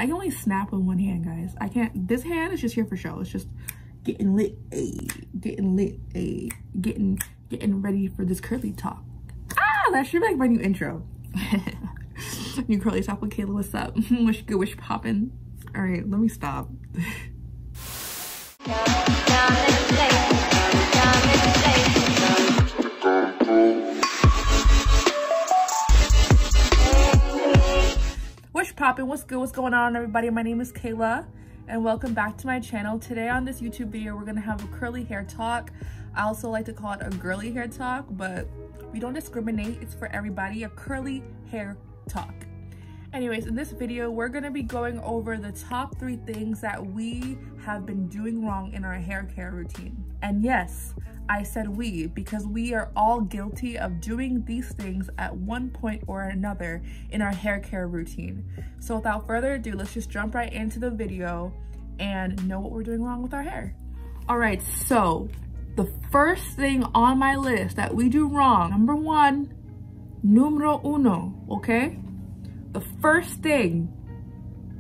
I can only snap with one hand, guys. I can't. This hand is just here for show. It's just getting lit, getting lit, getting ready for this curly talk. Ah, that should be like my new intro. New curly talk with Kayla. What's up? Wish good, wish poppin'. All right, let me stop. What's poppin'? What's good? What's going on, everybody? My name is Kayla and welcome back to my channel. Today on this YouTube video, we're gonna have a curly hair talk. I also like to call it a girly hair talk, but we don't discriminate. It's for everybody, a curly hair talk. Anyways, in this video, we're gonna be going over the top 3 things that we have been doing wrong in our hair care routine. And yes, I said we, because we are all guilty of doing these things at one point or another in our hair care routine. So without further ado, let's just jump right into the video and know what we're doing wrong with our hair. All right, so the first thing on my list that we do wrong, number 1, numero uno, okay? The first thing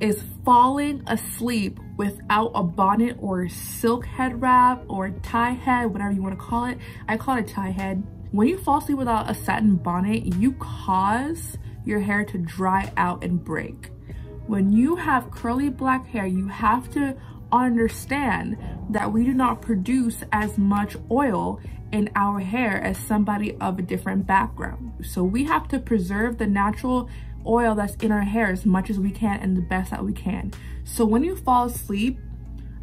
is falling asleep without a bonnet or silk head wrap or tie head, whatever you want to call it. I call it a tie head. When you fall asleep without a satin bonnet, you cause your hair to dry out and break. When you have curly black hair, you have to understand that we do not produce as much oil in our hair as somebody of a different background. So we have to preserve the natural oil that's in our hair as much as we can and the best that we can. So when you fall asleep,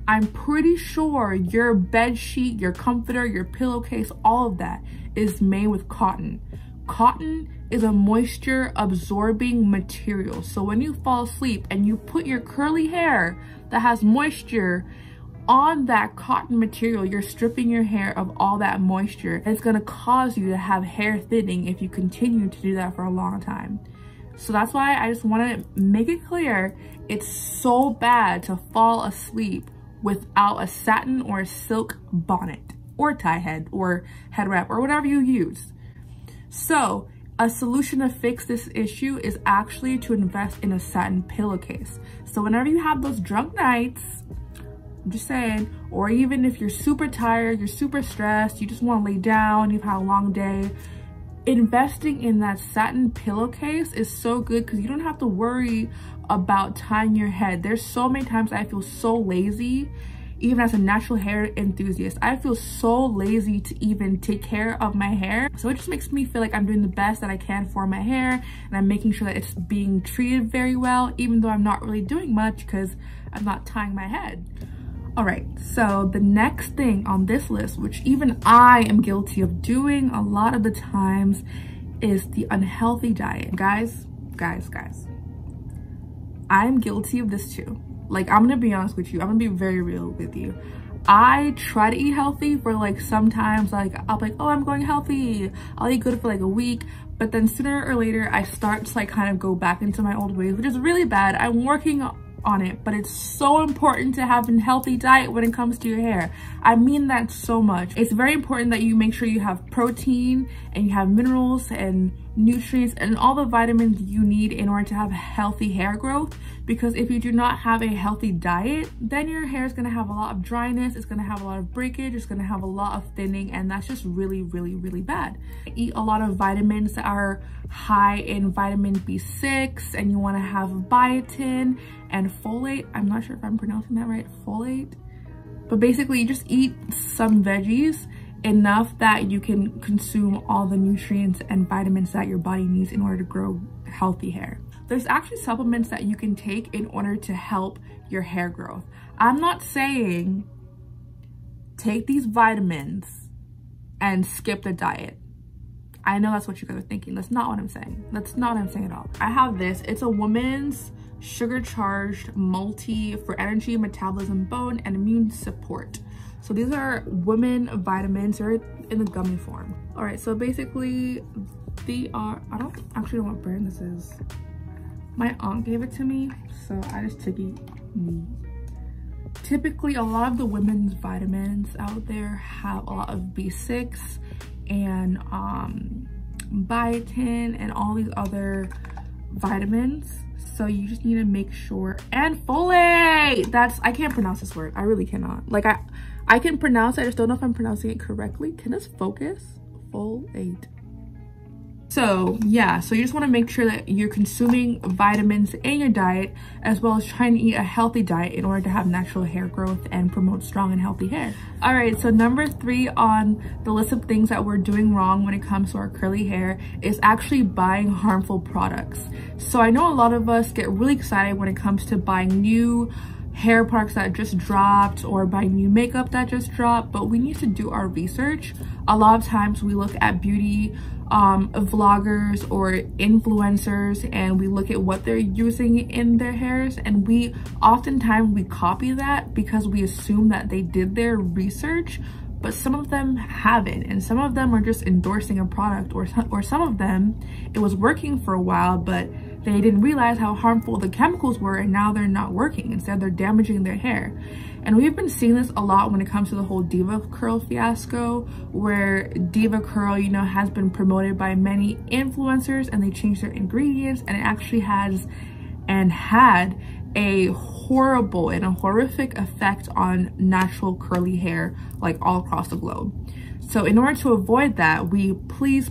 I'm pretty sure your bed sheet, your comforter, your pillowcase, all of that is made with cotton. Cotton is a moisture absorbing material. So when you fall asleep and you put your curly hair that has moisture on that cotton material, you're stripping your hair of all that moisture. It's gonna cause you to have hair thinning if you continue to do that for a long time. So that's why I just want to make it clear, it's so bad to fall asleep without a satin or a silk bonnet or tie head or head wrap or whatever you use. So a solution to fix this issue is actually to invest in a satin pillowcase. So whenever you have those drunk nights, I'm just saying, or even if you're super tired, you're super stressed, you just want to lay down, you've had a long day, investing in that satin pillowcase is so good because you don't have to worry about tying your head. There's so many times I feel so lazy, even as a natural hair enthusiast. I feel so lazy to even take care of my hair. So it just makes me feel like I'm doing the best that I can for my hair and I'm making sure that it's being treated very well, even though I'm not really doing much because I'm not tying my head. All right, so the next thing on this list, which even I am guilty of doing a lot of the times, is the unhealthy diet. Guys, I'm guilty of this too. Like, I'm gonna be honest with you. I'm gonna be very real with you. I try to eat healthy for like sometimes, like I'll be like, oh, I'm going healthy. I'll eat good for like a week. But then sooner or later, I start to like kind of go back into my old ways, which is really bad. I'm working on it, but it's so important to have a healthy diet when it comes to your hair. I mean that so much. It's very important that you make sure you have protein and you have minerals and nutrients and all the vitamins you need in order to have healthy hair growth, because if you do not have a healthy diet, then your hair is going to have a lot of dryness, it's going to have a lot of breakage, it's going to have a lot of thinning, and that's just really bad. Eat a lot of vitamins that are high in vitamin B6, and you want to have biotin and folate. I'm not sure if I'm pronouncing that right, folate, but basically you just eat some veggies, enough that you can consume all the nutrients and vitamins that your body needs in order to grow healthy hair. There's actually supplements that you can take in order to help your hair growth. I'm not saying take these vitamins and skip the diet. I know that's what you guys are thinking. That's not what I'm saying. That's not what I'm saying at all. I have this. It's a woman's sugar charged multi for energy, metabolism, bone, and immune support. So these are women vitamins. They're in the gummy form. All right, so basically they are, I don't actually know what brand this is. My aunt gave it to me, so I just took it. Typically, a lot of the women's vitamins out there have a lot of B6 and biotin and all these other vitamins So you just need to make sure, and folate, I can't pronounce this word. I really cannot. Like I can pronounce it, I just don't know if I'm pronouncing it correctly. Can this focus? Folate. So yeah, so you just want to make sure that you're consuming vitamins in your diet, as well as trying to eat a healthy diet in order to have natural hair growth and promote strong and healthy hair. All right, so number 3 on the list of things that we're doing wrong when it comes to our curly hair is actually buying harmful products. So I know a lot of us get really excited when it comes to buying new hair products that just dropped or buying new makeup that just dropped, but we need to do our research. A lot of times we look at beauty vloggers or influencers and we look at what they're using in their hairs, and oftentimes we copy that because we assume that they did their research, but some of them haven't, and some of them are just endorsing a product, or some of them it was working for a while but they didn't realize how harmful the chemicals were, and now they're not working. Instead, they're damaging their hair. And we've been seeing this a lot when it comes to the whole Diva Curl fiasco, where Diva Curl, you know, has been promoted by many influencers and they changed their ingredients, and it actually has and had a horrible and a horrific effect on natural curly hair, like all across the globe. So in order to avoid that, we please,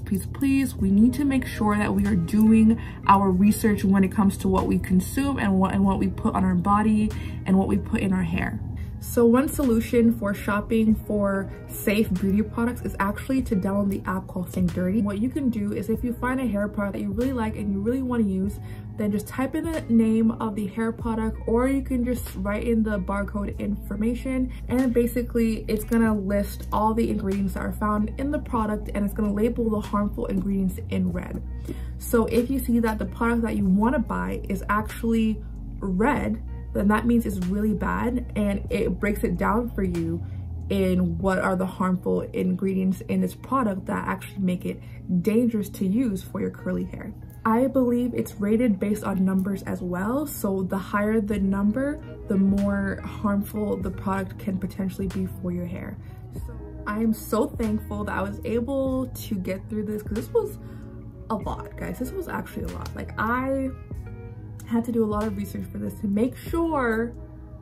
we need to make sure that we are doing our research when it comes to what we consume and what we put on our body and what we put in our hair. So one solution for shopping for safe beauty products is actually to download the app called Think Dirty. What you can do is, if you find a hair product that you really like and you really want to use, then just type in the name of the hair product, or you can just write in the barcode information, and basically it's gonna list all the ingredients that are found in the product, and it's gonna label the harmful ingredients in red. So if you see that the product that you want to buy is actually red, then that means it's really bad, and it breaks it down for you in what are the harmful ingredients in this product that actually make it dangerous to use for your curly hair. I believe it's rated based on numbers as well, so the higher the number, the more harmful the product can potentially be for your hair. So I am so thankful that I was able to get through this, because this was a lot, guys. This was actually a lot. Like, I had to do a lot of research for this to make sure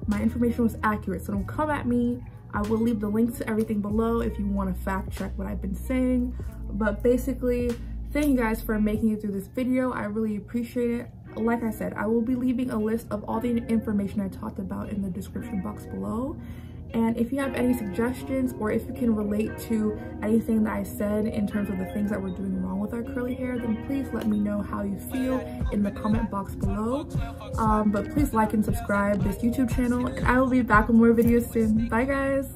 my information was accurate. So don't come at me. I will leave the links to everything below if you want to fact check what I've been saying. But basically, thank you guys for making it through this video. I really appreciate it. Like I said, I will be leaving a list of all the information I talked about in the description box below. And if you have any suggestions, or if you can relate to anything that I said in terms of the things that we're doing wrong with our curly hair, then please let me know how you feel in the comment box below. But please like and subscribe this YouTube channel, and I will be back with more videos soon. Bye guys.